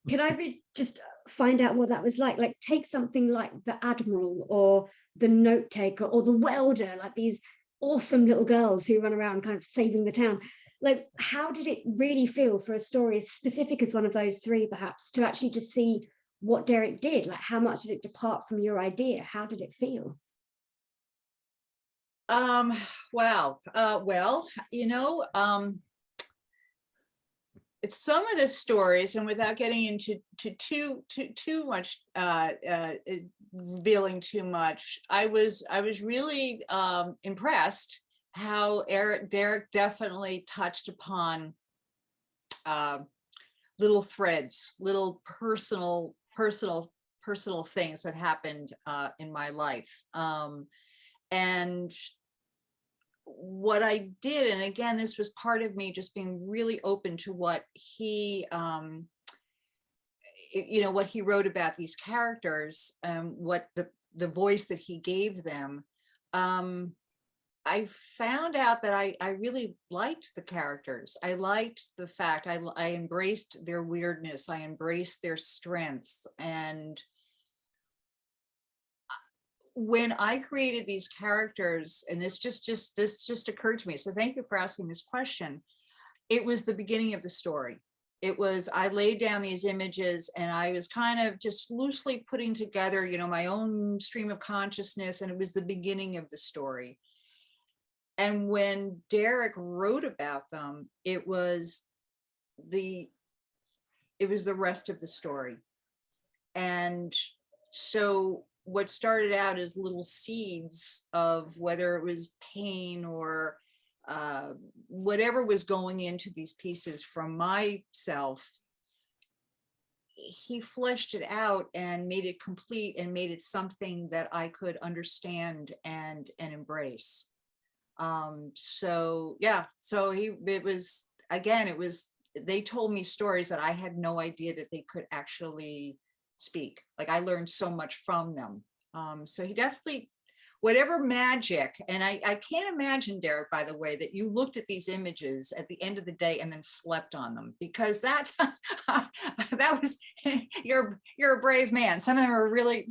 could I just find out what that was like? Like, take something like the Admiral or the Note Taker or the Welder, like these awesome little girls who run around kind of saving the town. like, how did it really feel for a story as specific as one of those three, perhaps, to actually just see what Derrick did? Like, how much did it depart from your idea? How did it feel? Wow. Well, it's some of the stories, and without getting into too much, revealing too much, I was really impressed how Derrick definitely touched upon little threads, little personal things that happened in my life. And what I did, and again, this was part of me just being really open to what he, what he wrote about these characters, what the voice that he gave them. I found out that I really liked the characters. I liked the fact I embraced their weirdness. I embraced their strengths. And when I created these characters, and this just occurred to me, so thank you for asking this question. It was the beginning of the story. It was, I laid down these images and I was kind of just loosely putting together, my own stream of consciousness, and it was the beginning of the story. And when Derrick wrote about them, it was the rest of the story. And so what started out as little seeds of whether it was pain or whatever was going into these pieces from myself, he fleshed it out and made it complete and made it something that I could understand and embrace. So they told me stories that I had no idea that they could actually speak. Like, I learned so much from them. So he definitely, whatever magic, and I can't imagine, Derrick, by the way, that you looked at these images at the end of the day and then slept on them, because that's that was you're a brave man. Some of them are really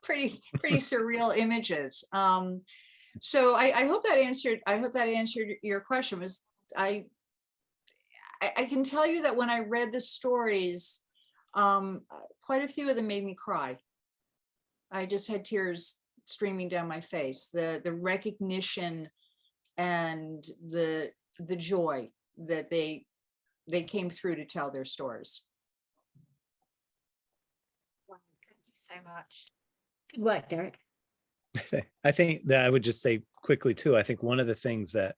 pretty surreal images. So I hope that answered your question. Was I can tell you that when I read the stories, quite a few of them made me cry. I just had tears streaming down my face. The recognition and the joy that they came through to tell their stories. Wow, thank you so much. Good work, Derrick. I think that I would just say quickly too, I think one of the things that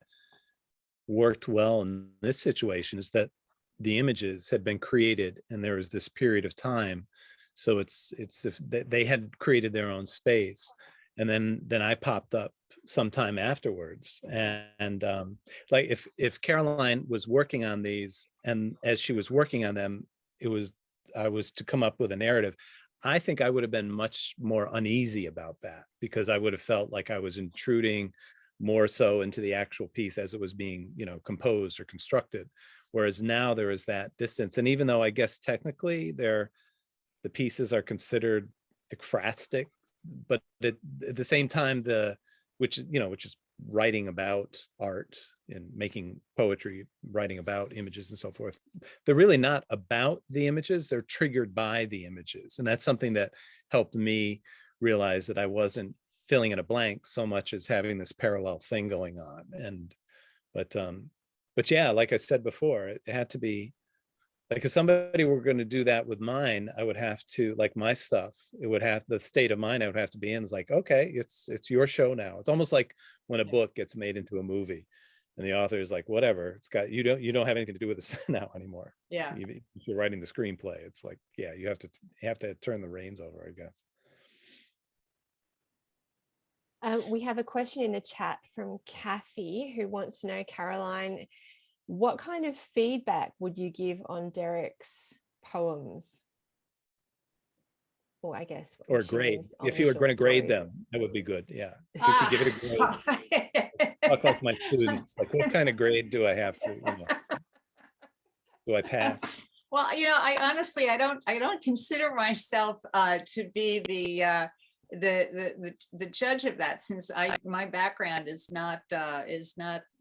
worked well in this situation is that the images had been created and there was this period of time. So it's if they had created their own space, and then I popped up sometime afterwards. And like if Caroline was working on these, and as she was working on them, I was to come up with a narrative, I think I would have been much more uneasy about that, because I would have felt like I was intruding more so into the actual piece as it was being, composed or constructed. Whereas now there is that distance. And even though I guess technically the pieces are considered ekphrastic, but at the same time, which is writing about art and making poetry, writing about images and so forth, they're really not about the images, they're triggered by the images. And that's something that helped me realize that I wasn't filling in a blank so much as having this parallel thing going on. But yeah, like I said before, it had to be like, if somebody were going to do that with mine, I would have to, like, my stuff, it would have, the state of mind I would have to be in is like, okay, it's your show now. It's almost like when a book gets made into a movie and the author is like, whatever, it's got, you don't have anything to do with this now anymore. Yeah. If you're writing the screenplay, it's like, yeah, you have to turn the reins over, I guess. We have a question in the chat from Kathy, who wants to know, Caroline, what kind of feedback would you give on Derrick's poems? Or I guess, or grade. If you were going to grade them, that would be good. Yeah. If you give it a grade, talk like my students, like, what kind of grade do I have for, do I pass? Well, I honestly, I don't consider myself to be the judge of that, since my background is not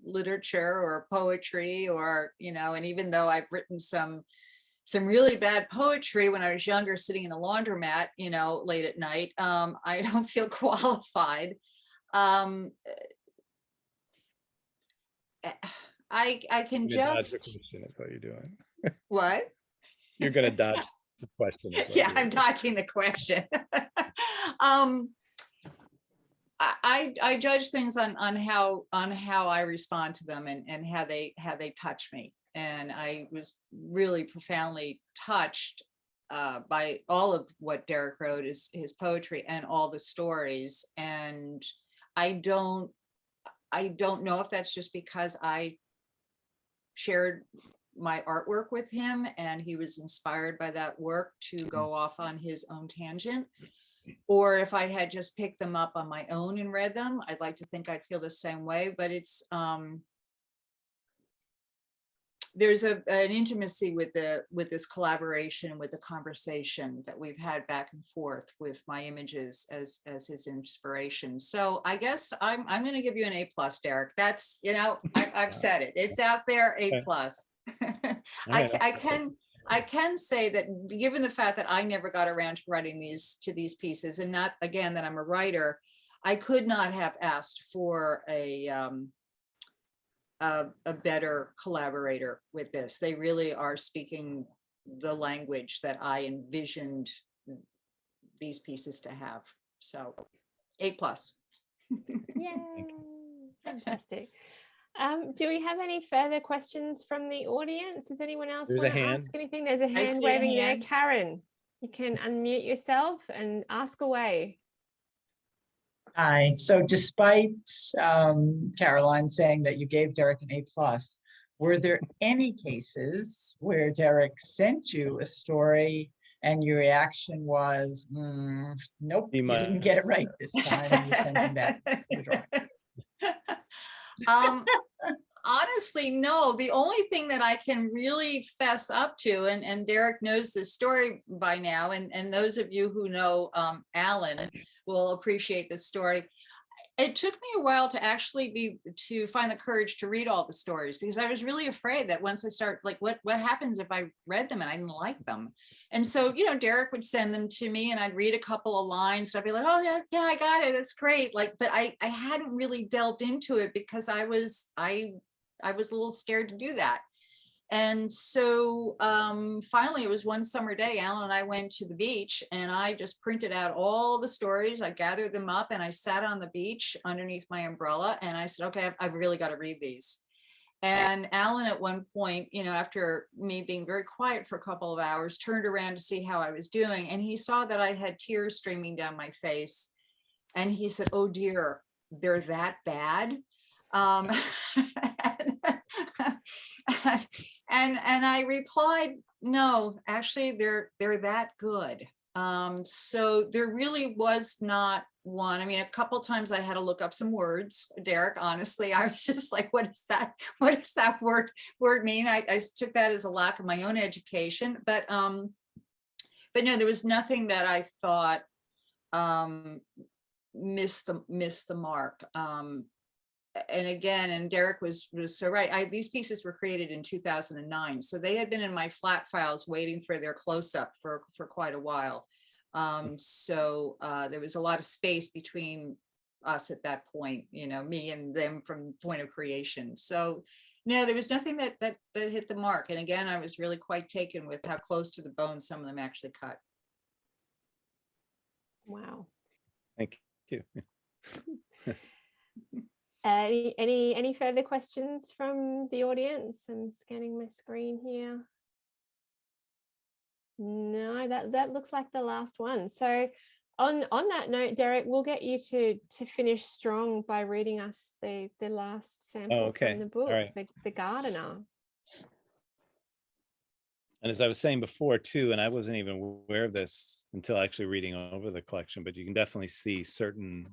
literature or poetry, or, and even though I've written some really bad poetry when I was younger, sitting in the laundromat, late at night, I don't feel qualified. I can You're gonna dodge the just, question is what you're doing. what? You're gonna dodge the question. Is what Yeah, you're I'm doing. dodging the question. I judge things on how I respond to them and how they touch me. And I was really profoundly touched by all of what Derrick wrote, his poetry and all the stories. And I don't know if that's just because I shared my artwork with him and he was inspired by that work to go off on his own tangent, or if I had just picked them up on my own and read them. I'd like to think I'd feel the same way, but it's there's an intimacy with this collaboration, with the conversation that we've had back and forth with my images as his inspiration. So I guess I'm going to give you an A+, Derrick. That's, I've said it. It's out there, A+. I can say that, given the fact that I never got around to writing these pieces, and not again that I'm a writer, I could not have asked for a better collaborator with this. They really are speaking the language that I envisioned these pieces to have. So A+. Yay, fantastic. Do we have any further questions from the audience? Does anyone else There's want a to hand. ask anything? There's a see hand a waving there. hand. Karen, you can unmute yourself and ask away. Hi. So despite Caroline saying that you gave Derrick an A+, were there any cases where Derrick sent you a story and your reaction was, nope, you didn't get it right this time, and you sent him back to the drawing? Honestly, no. The only thing that I can really fess up to, and Derrick knows this story by now, and those of you who know Alan will appreciate this story. It took me a while to find the courage to read all the stories, because I was really afraid that once I start, like, what happens if I read them and I didn't like them? And so, Derrick would send them to me and I'd read a couple of lines. And I'd be like, oh yeah, I got it. That's great. Like, but I hadn't really delved into it because I was a little scared to do that. And so finally, it was one summer day, Alan and I went to the beach and I just printed out all the stories. I gathered them up and I sat on the beach underneath my umbrella and I said, okay, I've really got to read these. And Alan at one point, after me being very quiet for a couple of hours, turned around to see how I was doing. And he saw that I had tears streaming down my face. And he said, oh dear, they're that bad. And I replied, no, actually they're that good. So there really was not one. I mean, a couple times I had to look up some words, Derrick. Honestly, I was just like, what is that? What does that word mean? I took that as a lack of my own education, but no, there was nothing that I thought missed the mark. And again, and Derrick was so right. These pieces were created in 2009, so they had been in my flat files waiting for their close-up for quite a while. So there was a lot of space between us at that point, me and them from point of creation. So no, there was nothing that hit the mark. And again, I was really quite taken with how close to the bone some of them actually cut. Wow. Thank you. Any further questions from the audience? I'm scanning my screen here. No, that looks like the last one. So on that note, Derrick, we'll get you to finish strong by reading us the last sample from the book, right. the Gardener. And as I was saying before too, and I wasn't even aware of this until actually reading over the collection, but you can definitely see certain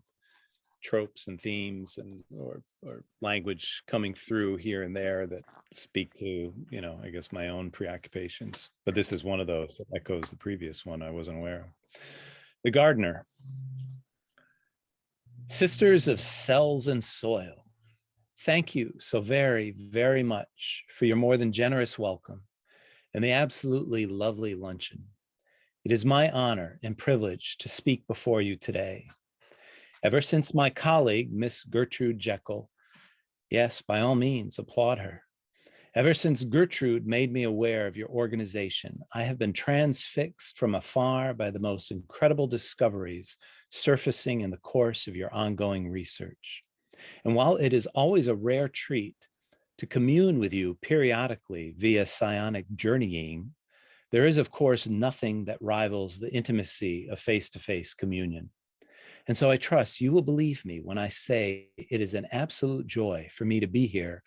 tropes and themes and or language coming through here and there that speak to, I guess my own preoccupations. But this is one of those that echoes the previous one I wasn't aware of. The Gardener. Sisters of cells and soil, Thank you so very, very much for your more than generous welcome and the absolutely lovely luncheon. It is my honor and privilege to speak before you today. Ever since my colleague, Miss Gertrude Jekyll, yes, by all means, applaud her. Ever since Gertrude made me aware of your organization, I have been transfixed from afar by the most incredible discoveries surfacing in the course of your ongoing research. And while it is always a rare treat to commune with you periodically via psionic journeying, there is, of course, nothing that rivals the intimacy of face-to-face communion. And so I trust you will believe me when I say it is an absolute joy for me to be here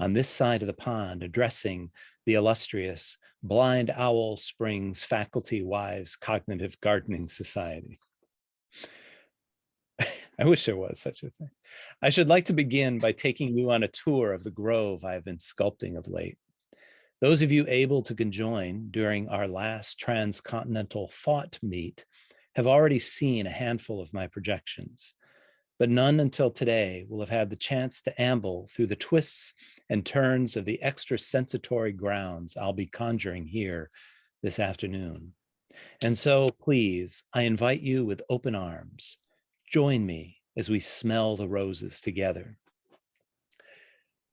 on this side of the pond addressing the illustrious Blind Owl Springs Faculty Wives Cognitive Gardening Society. I wish there was such a thing. I should like to begin by taking you on a tour of the grove I have been sculpting of late. Those of you able to conjoin during our last transcontinental thought meet have already seen a handful of my projections, but none until today will have had the chance to amble through the twists and turns of the extra sensatory grounds I'll be conjuring here this afternoon. And so please, I invite you with open arms. Join me as we smell the roses together.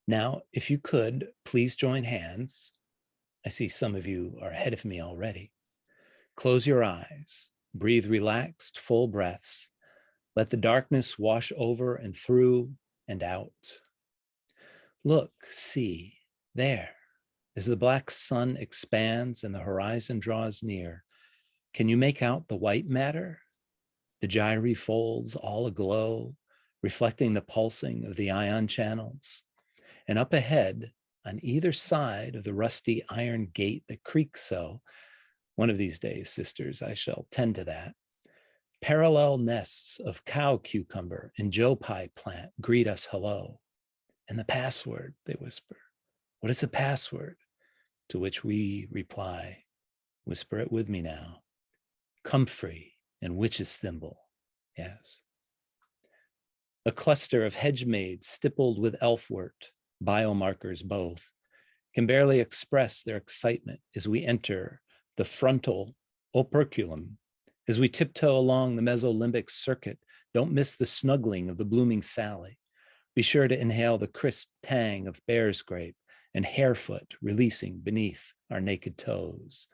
Now, if you could, please join hands. I see some of you are ahead of me already. Close your eyes, breathe relaxed, full breaths. Let the darkness wash over and through and out. Look, see, there, as the black sun expands and the horizon draws near, can you make out the white matter? The gyri folds all aglow, reflecting the pulsing of the ion channels. And up ahead, on either side of the rusty iron gate that creaks so, one of these days, sisters, I shall tend to that, parallel nests of cow cucumber and joe pie plant greet us hello. And the password, they whisper. What is the password? To which we reply, whisper it with me now. Comfrey and witch's thimble, yes. A cluster of hedge maids stippled with elfwort, biomarkers both, can barely express their excitement as we enter the frontal operculum. As we tiptoe along the mesolimbic circuit, don't miss the snuggling of the blooming Sally. Be sure to inhale the crisp tang of bear's grape and harefoot releasing beneath our naked toes.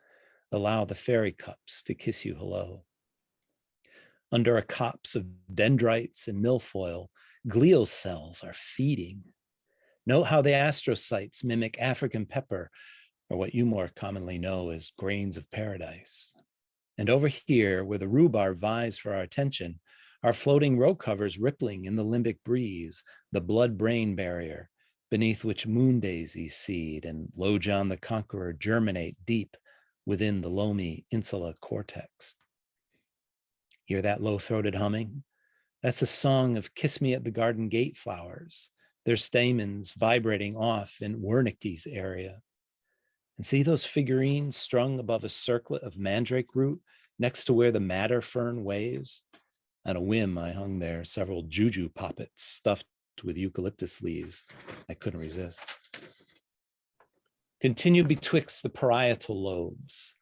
Allow the fairy cups to kiss you hello. Under a copse of dendrites and milfoil, glial cells are feeding. Note how the astrocytes mimic African pepper, or what you more commonly know as grains of paradise. And over here, where the rhubarb vies for our attention, are floating row covers rippling in the limbic breeze, the blood-brain barrier, beneath which moon daisies seed and Low John the Conqueror germinate deep within the loamy insula cortex. Hear that low-throated humming? That's the song of Kiss Me at the Garden Gate flowers, their stamens vibrating off in Wernicke's area. And see those figurines strung above a circlet of mandrake root next to where the madder fern waves? On a whim, I hung there several juju poppets stuffed with eucalyptus leaves. I couldn't resist. Continue betwixt the parietal lobes.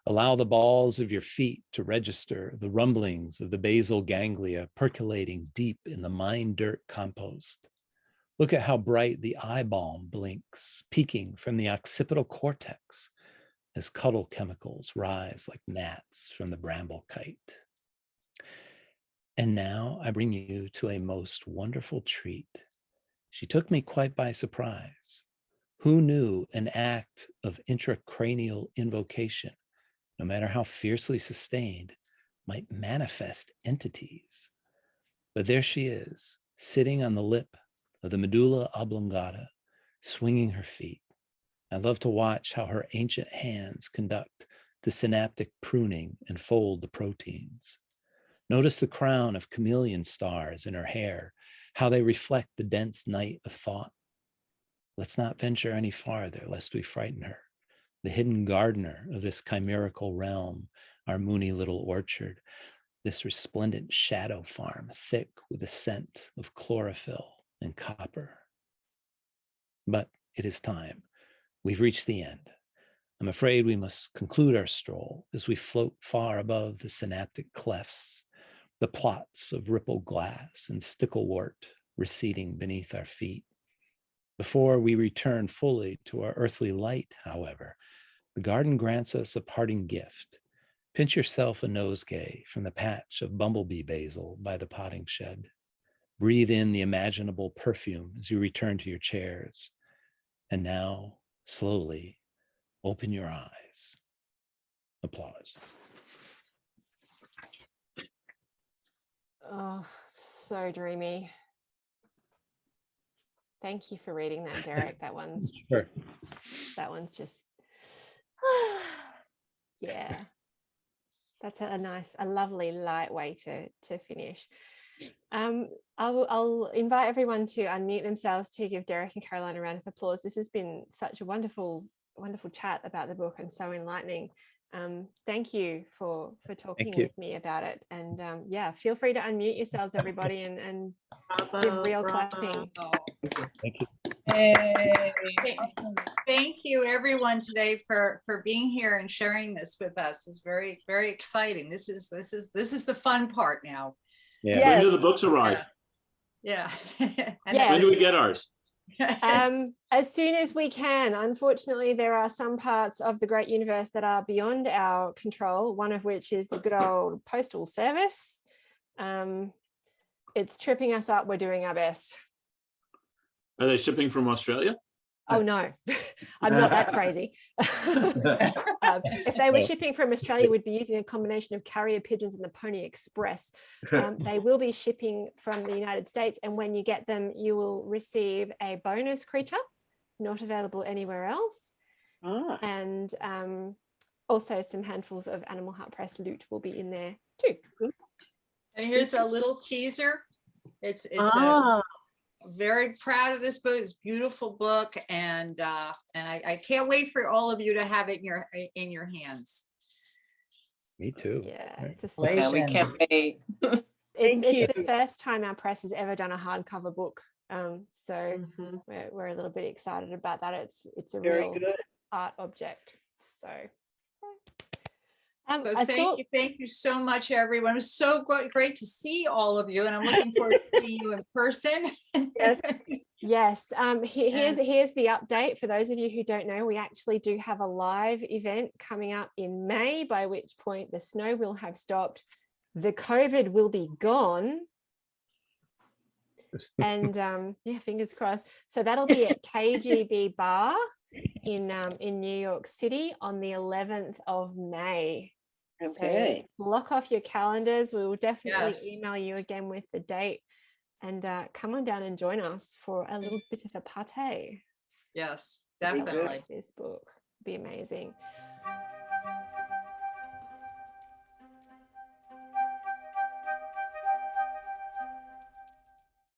Allow the balls of your feet to register the rumblings of the basal ganglia percolating deep in the mind dirt compost. Look at how bright the eye balm blinks, peeking from the occipital cortex as cuddle chemicals rise like gnats from the bramble kite. And now I bring you to a most wonderful treat. She took me quite by surprise. Who knew an act of intracranial invocation, no matter how fiercely sustained, might manifest entities? But there she is, sitting on the lip of the medulla oblongata, swinging her feet. I love to watch how her ancient hands conduct the synaptic pruning and fold the proteins. Notice the crown of chameleon stars in her hair, how they reflect the dense night of thought. Let's not venture any farther, lest we frighten her. The hidden gardener of this chimerical realm, our moony little orchard, this resplendent shadow farm, thick with the scent of chlorophyll and copper. But it is time. We've reached the end. I'm afraid we must conclude our stroll as we float far above the synaptic clefts, the plots of rippled glass and sticklewort receding beneath our feet. Before we return fully to our earthly light, however, the garden grants us a parting gift. Pinch yourself a nosegay from the patch of bumblebee basil by the potting shed. Breathe in the imaginable perfume as you return to your chairs. And now, slowly, open your eyes. Applause. Oh, so dreamy. Thank you for reading that, Derrick. That one's Sure. just yeah. That's a lovely light way to finish. I'll invite everyone to unmute themselves to give Derrick and Caroline a round of applause. This has been such a wonderful chat about the book and so enlightening. Thank you for talking with me about it. And yeah, feel free to unmute yourselves, everybody, and give real clapping. Thank you. Hey. Thank you everyone today for being here and sharing this with us. It's very, very exciting. This is the fun part now. Yeah. Yes. When do the books arrive? Yeah. Yes. When do we get ours? As soon as we can. Unfortunately, there are some parts of the great universe that are beyond our control, one of which is the good old postal service. It's tripping us up. We're doing our best. Are they shipping from Australia? Oh no, I'm not that crazy. If they were shipping from Australia, we'd be using a combination of carrier pigeons and the Pony Express. They will be shipping from the United States, and when you get them, you will receive a bonus creature, not available anywhere else. And also some handfuls of Animal Heart Press loot will be in there too. And here's a little teaser. It's very proud of this book. It's a beautiful book, and I can't wait for all of you to have it in your hands. Me too. Yeah, it's a Yeah, we can't wait. it's the first time our press has ever done a hardcover book, so we're a little bit excited about that. It's a Very real good. art object. So. Thank you so much, everyone. It was so great to see all of you, and I'm looking forward to seeing you in person. Yes. Here's the update for those of you who don't know. We actually do have a live event coming up in May, by which point the snow will have stopped, the COVID will be gone, and yeah, fingers crossed. So that'll be at KGB Bar in New York City on the 11th of May. Okay. So block off your calendars. We will definitely email you again with the date, and come on down and join us for a little bit of a party. Yes, definitely. This book will be amazing.